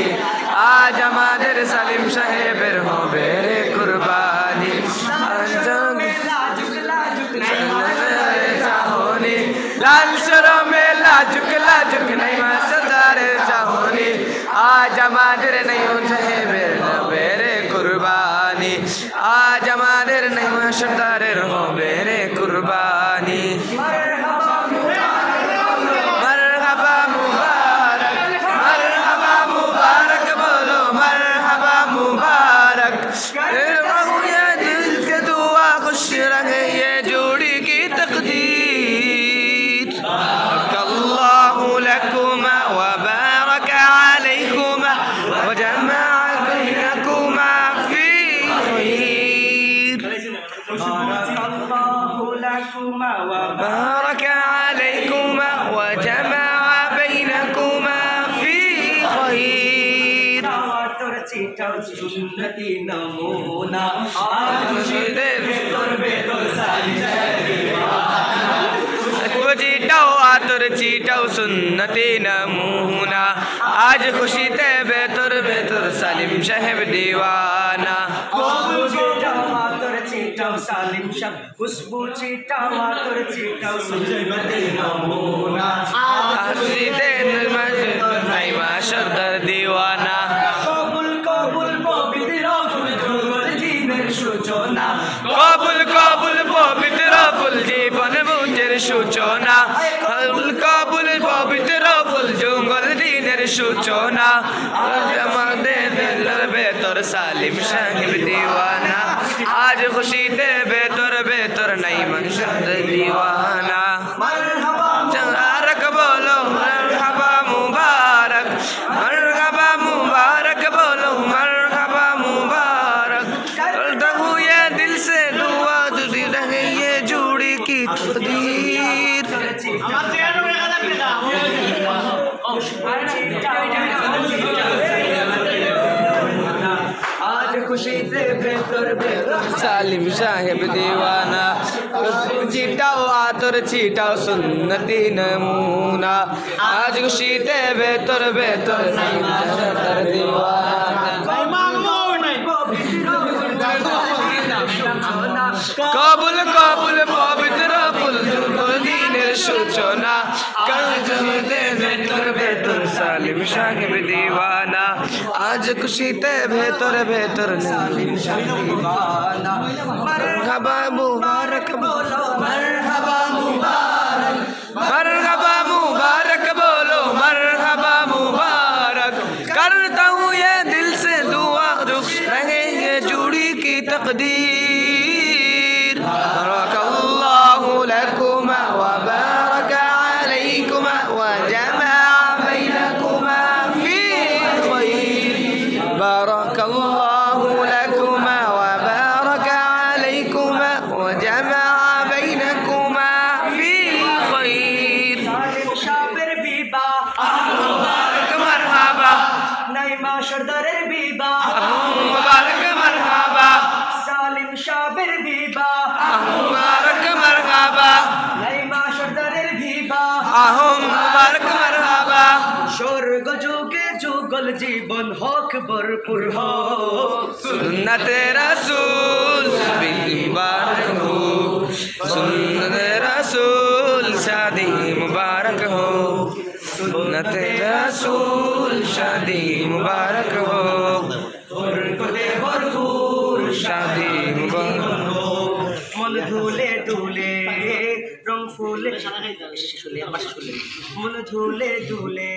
জাহানি আজ আমাদের সালিম সাহেবের হবে রে কুরবানি লাল শরমে লাজুক লাজুক নাই মা সরদারের জাহানি আজ আমাদের নাই সাহেবের হবে রে কুরবানি আজ আমাদের নাই মা সরদারের হবে রে কুরবানি بارك عليكما وجمع بينكما في خير سنتي نمونا आतर चीटाओ सुन्नती नमूना आज खुशी ते बेतर बेतर सालिम साहेब दीवाना आतर चीटाओ सालिम साहब खुशबू चीटाओ आतर चीटाओ सुन्नती नमूना खुशी ते नाइमा सरदार दीवाना कबुल कबुल पवित्र फुल जीवन सूचना कबुल कबुल पवित्र फुल जीवन बुझेर सूचना कबुल पवित्र फुल जंगल दिनेर सूचना আমাদের দিলের ভেতর সালিম সাহেব दीवाना आज खुशी ते बेतर बेतर नहीं मंशद दीवाना मुबारक बोलो मरहबा मुबारक मरहबा मुबारक बोलो मरहबा मुबारक करता हूँ ये दिल से दुआ जुड़ी रहे ये जोड़ी की तकदीर आज खुशी से बेहतर बेहतर सालिम साहेब दीवाना चीटाओ आतर चीटाओ सुन्नती नमूना आज खुशी से बेहतर बेहतर दीवाना कबुल कबुल पवित्र फुल दीनेर सूचना बेहतर बेहतर सालिम साहेब दीवाना आज खुशी ते बेहतर बेहतर सालिम साहेब दीवाना मरहबा मुबारक बोलो मरहबा मुबारक मरहबा मुबारक बोलो मरहबा मुबारक करता हूँ ये दिल से दुआ रुख रहे ये जोड़ी की तकदीर बरकल्लाहु लकुमा व बारक अलैकुमा व जमा बैनकुमा फी खैर बरकल्लाहु लकुमा व बारक अलैकुमा व जमा बैनकुमा फी खैर शाबिर बीबा मुबारक मरहबा नाइमा सरदारेर बीबा मुबारक मरहबा सालिम शाबिर बीबा मुबारक मरहबा नाइमा सरदारेर बीबा मुबारक मरहबा स्वर्ग जुगे जुगल जीवन हक भरपूर हो सुन्नते रसूल मुबारक हो सुन्नते रसूल शादी मुबारक हो सुन्नते रसूल शादी मुबारक हो बरकते भरपूर शादी मुबारक हो मन धुले धुले रंग फुले मन धुले धुले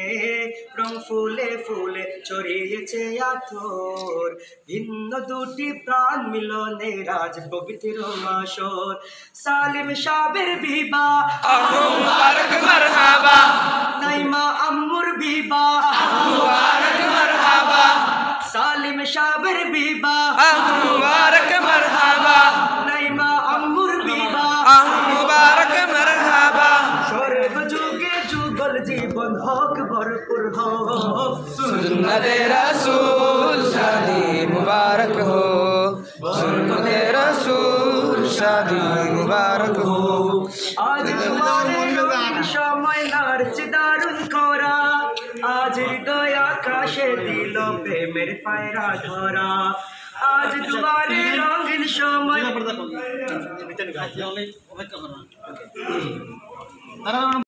रंग फुले फुले ছড়িয়েছে আতর ভিন্ন দুটি প্রাণ মিলনে রাজ পবিত্র আসর সালিম সাহেবের বিবাহ মুবারক মারহাবা নাইমা আম্মুর বিবাহ মুবারক মারহাবা সালিম সাহেবের বিবাহ মুবারক মারহাবা নাইমা আম্মুর বিবাহ মুবারক মারহাবা স্বর্গ যুগে যুগল জীবন হক ভরপুর हो सुन्नते रसूल शादी मुबारक हो सुन्नते रसूल शादी मुबारक हो आज तुम्हारे समय नार्च दारुन खोरा আজ হৃদয় আকাশে দিল প্রেমের পায়রা ধরা আজ দুয়ারে রঙিন সময়